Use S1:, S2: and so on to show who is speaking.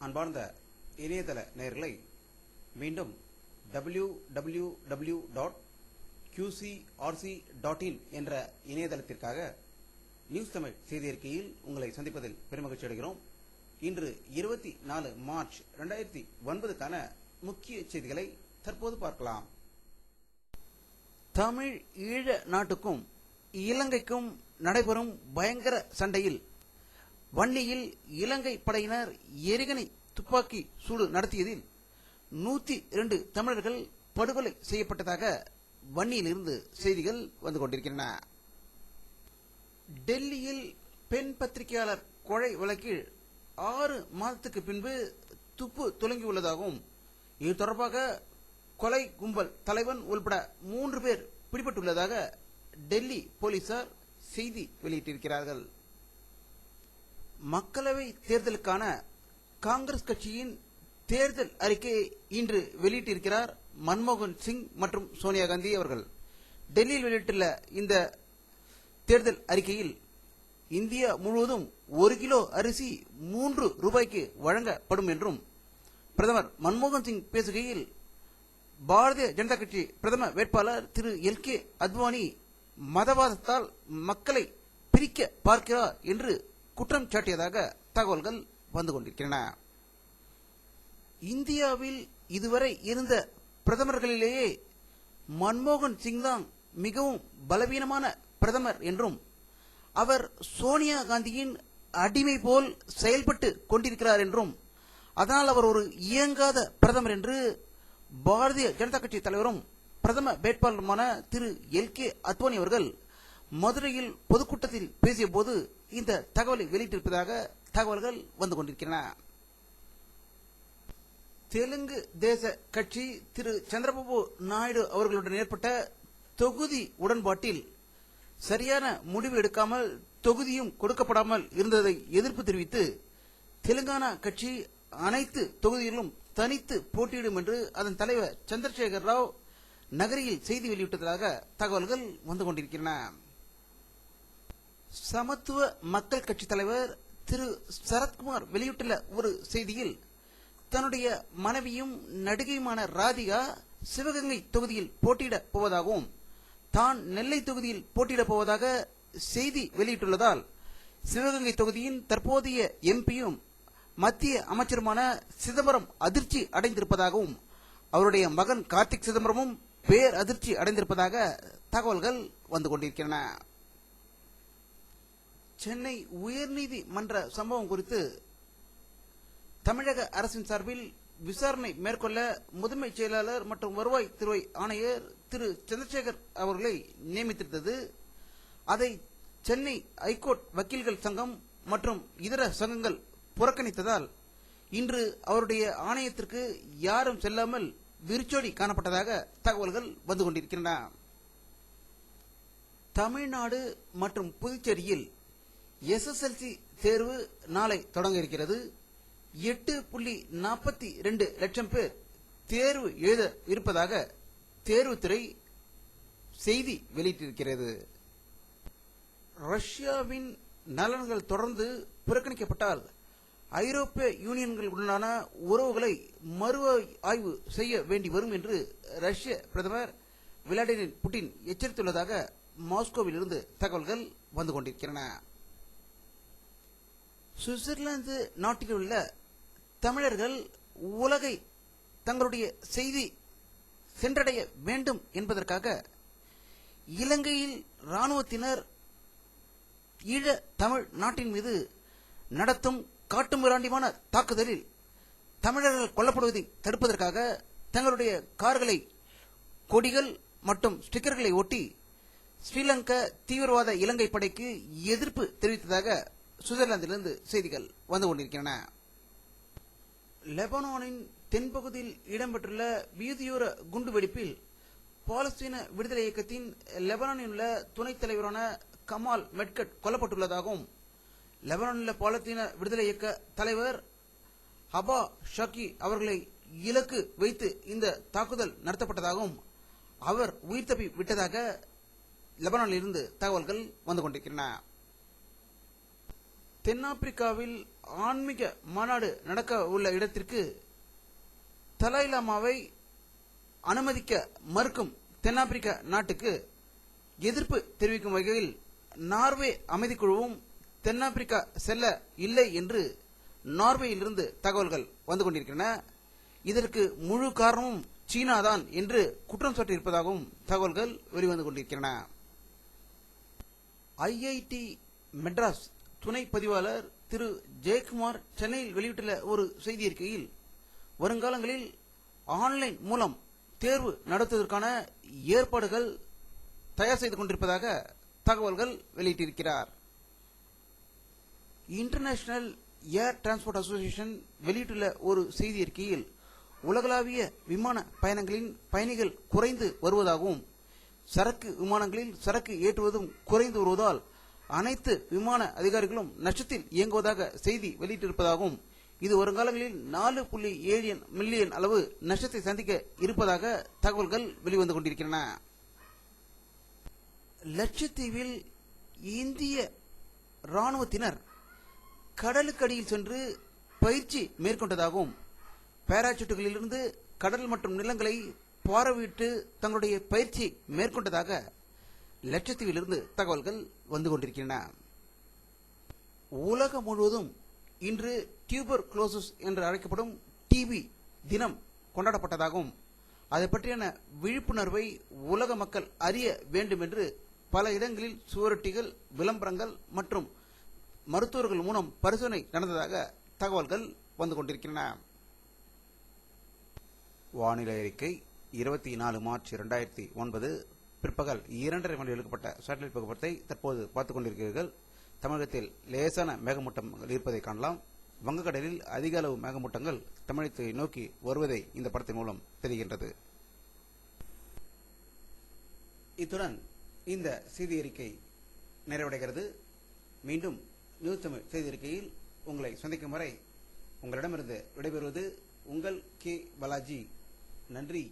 S1: அன்பார்ந்த இணையதள நேயர்களை மீண்டும் www.qcrc.in என்ற இணையதளத்திற்காக நியூஸ் தமிழ் செய்தி அறிக்கையில் உங்களை சந்திப்பதில் பெருமகிழ்ச்சி அடைகிறோம். இன்று 24 மார்ச் 2009க்கான முக்கிய செய்திகளை தற்போது பார்க்கலாம். தமிழ் ஈழ நாட்டுக்கும் இலங்கைக்கும் நடைபெறும் பயங்கர சண்டையில் வன்னியில் இலங்கை படையினர் எறிகணை துப்பாக்கி சூடு நடத்தியதில் 102 தமிழர்கள் படுகொலை செய்யப்பட்டதாக வன்னியிலிருந்து செய்திகள் வந்து கொண்டிருக்கின்றன. டெல்லியில் பெண் பத்திரிகையாளர் கொலை வழக்கில் 6 மாதத்துக்கு பின்பு துப்பு துலங்கியுள்ளதாகவும் இது தொடர்பாக கொலை கும்பல் தலைவன் உள்பட 3 பேர் பிடிபட்டுள்ளதாக டெல்லி போலீசார் செய்தி வெளியிட்டிருக்கிறார்கள். மக்களவை தேர்தலுக்கான காங்கிரஸ் கட்சியின் தேர்தல் அறிக்கையை இன்று வெளியிட்டிருக்கிறார் மன்மோகன் சிங் மற்றும் சோனியா காந்தி அவர்கள். டெல்லியில் வெளியிட்டுள்ள இந்த தேர்தல் அறிக்கையில் இந்தியா முழுவதும் 1 கிலோ அரிசி 3 ரூபாய்க்கு வழங்கப்படும் என்றும் பிரதமர் மன்மோகன் சிங் பேசுகையில் பாரதிய ஜனதா கட்சி பிரதம வேட்பாளர் திரு எல்.கே. அத்வானி மதவாதத்தால் மக்களை பிரிக்க பார்க்கிறார் என்று குற்றம் சாட்டியதாக தகவல்கள் வந்து கொண்டிருக்கின்றன. இந்தியாவில் இதுவரை இருந்த பிரதமர்களிலேயே மன்மோகன் சிங் தான் மிகவும் பலவீனமான பிரதமர் என்றும் அவர் சோனியா காந்தியின் அடிமை போல் செயல்பட்டு கொண்டிருக்கிறார் என்றும் அதனால் அவர் ஒரு இயங்காத பிரதமர் என்று பாரதிய ஜனதா கட்சி தலைவரும் பிரதம வேட்பாளருமான திரு எல்.கே. அத்வானி அவர்கள் மதுரையில் பொதுக்கூட்டத்தில் பேசிய போது இந்த தகவலை வெளியிட்டிருப்பதாக தகவல்கள் வந்து கொண்டிருக்கின்றன. தெலுங்கு தேச கட்சி திரு சந்திரபாபு நாயுடு அவர்களுடன் ஏற்பட்ட தொகுதி உடன்பாட்டில் சரியான முடிவு எடுக்காமல் தொகுதியும் கொடுக்கப்படாமல் இருந்ததை எதிர்ப்பு தெரிவித்து தெலுங்கானா கட்சி அனைத்து தொகுதிகளிலும் தனித்து போட்டியிடும் என்று அதன் தலைவர் சந்திரசேகர் ராவ் நகரியில் செய்தி வெளியிட்டதாக தகவல்கள் வந்து கொண்டிருக்கின்றன. சமத்துவ மக்கள் கட்சி தலைவர் திரு சரத்குமார் வெளியிட்டுள்ள ஒரு செய்தியில் தன்னுடைய மனைவியும் நடிகையுமான ராதிகா சிவகங்கை தொகுதியில் போட்டியிடப் போவதாகவும் தான் நெல்லை தொகுதியில் போட்டியிடப் போவதாக செய்தி வெளியிட்டுள்ளதால் சிவகங்கை தொகுதியின் தற்போதைய எம்பியும் மத்திய அமைச்சருமான சிதம்பரம் அதிர்ச்சி அடைந்திருப்பதாகவும் அவருடைய மகன் கார்த்திக் சிதம்பரமும் பேர் அதிர்ச்சி அடைந்திருப்பதாக தகவல்கள் வந்து கொண்டிருக்கின்றன. சென்னை உயர்நீதிமன்ற சம்பவம் குறித்து தமிழக அரசின் சார்பில் விசாரணை மேற்கொள்ள முதன்மை செயலாளர் மற்றும் வருவாய் துறை ஆணையர் திரு சந்திரசேகர் அவர்களை நியமித்திருந்தது. அதை சென்னை ஐகோர்ட் வக்கீல்கள் சங்கம் மற்றும் இதர சங்கங்கள் புறக்கணித்ததால் இன்று அவருடைய ஆணையத்திற்கு யாரும் செல்லாமல் விரிச்சோடி காணப்பட்டதாக தகவல்கள் வந்து கொண்டிருக்கின்றன. தமிழ்நாடு மற்றும் புதுச்சேரியில் எஸ்எஸ்எல்சி தேர்வு நாளை தொடங்க இருக்கிறது. 8.42 லட்சம் பேர் தேர்வு எழுத இருப்பதாக தேர்வுத்துறை செய்தி வெளியிட்டிருக்கிறது. ரஷ்யாவின் நலன்கள் தொடர்ந்து புறக்கணிக்கப்பட்டால் ஐரோப்பிய யூனியன்களுடனான உறவுகளை மறு ஆய்வு செய்ய வேண்டி வரும் என்று ரஷ்ய பிரதமர் விளாடிமிர் புட்டின் எச்சரித்துள்ளதாக மாஸ்கோவில் இருந்து தகவல்கள் வந்து கொண்டிருக்கின்றன. சுவிட்சர்லாந்து நாட்டில் உள்ள தமிழர்கள் உலகை தங்களுடைய செய்தி சென்றடைய வேண்டும் என்பதற்காக இலங்கையில் இராணுவத்தினர் ஈழ தமிழ் நாட்டின் மீது நடத்தும் காட்டுமிராண்டியான தாக்குதலில் தமிழர்கள் கொல்லப்படுவதை தடுப்பதற்காக தங்களுடைய கார்களை கொடிகள் மற்றும் ஸ்டிக்கர்களை ஒட்டி ஸ்ரீலங்கா தீவிரவாத இலங்கை படைக்கு எதிர்ப்பு தெரிவித்ததாக சுவிட்சர்லாந்திலிருந்து செய்திகள் வந்து கொண்டிருக்கின்றன. லெபனானின் தென்பகுதியில் இடம்பெற்றுள்ள வீதியோர குண்டுவெடிப்பில் பாலஸ்தீன விடுதலை இயக்கத்தின் லெபனானில் உள்ள துணைத் தலைவரான கமால் மெட்கட் கொல்லப்பட்டுள்ளதாகவும் லெபனானில் பாலஸ்தீன விடுதலை இயக்க தலைவர் ஹபா ஷாக்கி அவர்களை இலக்கு வைத்து இந்த தாக்குதல் நடத்தப்பட்டதாகவும் அவர் உயிர் தப்பி விட்டதாக லெபனானில் இருந்து தகவல்கள் வந்து கொண்டிருக்கின்றன. தென்னாப்பிரிக்காவில் ஆன்மீக மாநாடு நடக்க உள்ள இடத்திற்கு தலாய் லாமாவை அனுமதிக்க மறுக்கும் தென்னாப்பிரிக்க நாட்டுக்கு எதிர்ப்பு தெரிவிக்கும் வகையில் நார்வே அமைதிக்குழுவும் தென்னாப்பிரிக்கா செல்ல இல்லை என்று நார்வேயிலிருந்து தகவல்கள் வந்து கொண்டிருக்கின்றன. இதற்கு முழு காரணமும் சீனா தான் என்று குற்றம் சாட்டியிருப்பதாகவும் தகவல்கள் வெளிவந்து கொண்டிருக்கின்றன. ஐஐடி மெட்ராஸ் துணை பதிவாளர் திரு ஜெயக்குமார் சென்னையில் வெளியிட்டுள்ள ஒரு செய்தி அறிக்கையில் வருங்காலங்களில் ஆன்லைன் மூலம் தேர்வு நடத்துவதற்கான ஏற்பாடுகள் தயார் செய்து கொண்டிருப்பதாக தகவல்கள் வெளியிட்டிருக்கிறார். இன்டர்நேஷனல் ஏர் டிரான்ஸ்போர்ட் அசோசியேஷன் வெளியிட்டுள்ள ஒரு செய்தி அறிக்கையில் உலகளாவிய விமான பயணங்களின் பயணிகள் குறைந்து வருவதாகவும் சரக்கு விமானங்களில் சரக்கு ஏற்றுவதும் குறைந்து வருவதால் அனைத்து விமான அதிகாரிகளும் நஷ்டத்தில் இயங்குவதாக செய்தி வெளியிட்டிருப்பதாகவும் இது வருங்காலங்களில் 4.7 மில்லியன் அளவு நஷ்டத்தை சந்திக்க இருப்பதாக தகவல்கள் வெளிவந்து கொண்டிருக்கின்றன. லட்சத்தீவில் இந்திய ராணுவத்தினர் கடலுக்கடியில் சென்று பயிற்சி மேற்கொண்டதாகவும் பாராசூட்டுகளிலிருந்து கடல் மற்றும் நிலங்களை பார்வையிட்டு தங்களுடைய பயிற்சி மேற்கொண்டதாக லட்சத்தீவிலிருந்து தகவல்கள் வந்து கொண்டிருக்கின்றன. உலகம் முழுவதும் இன்று டியூபர் குளோசிஸ் என்று அழைக்கப்படும் டிபி தினம் கொண்டாடப்பட்டதாகவும் அதை பற்றியான விழிப்புணர்வை உலக மக்கள் அறிய வேண்டும் என்று பல இடங்களில் சுவரொட்டிகள், விளம்பரங்கள் மற்றும் மருத்துவர்கள் மூலம் பரிசோதனை நடந்ததாக தகவல்கள் வந்து கொண்டிருக்கின்றன. வானிலை அறிக்கை 24 மார்ச் 2009 பிற்பகல் 2:30 மணி எடுக்கப்பட்ட சேட்டலைட் புகைப்படத்தை தற்போது பார்த்துக் கொண்டிருக்கிறீர்கள். தமிழகத்தில் லேசான மேகமூட்டங்கள் இருப்பதை காணலாம். வங்கக்கடலில் அதிக அளவு மேகமூட்டங்கள் தமிழகத்தை நோக்கி வருவதை இந்த படத்தின் மூலம் தெரிகின்றது. இத்துடன் இந்த செய்தி அறிக்கை நிறைவடைகிறது. மீண்டும் நியூஸ் தமிழ் செய்தி அறிக்கையில் உங்களை சந்திக்கும் வரை உங்களிடமிருந்து விடைபெறுவது உங்கள் கே பாலாஜி. நன்றி.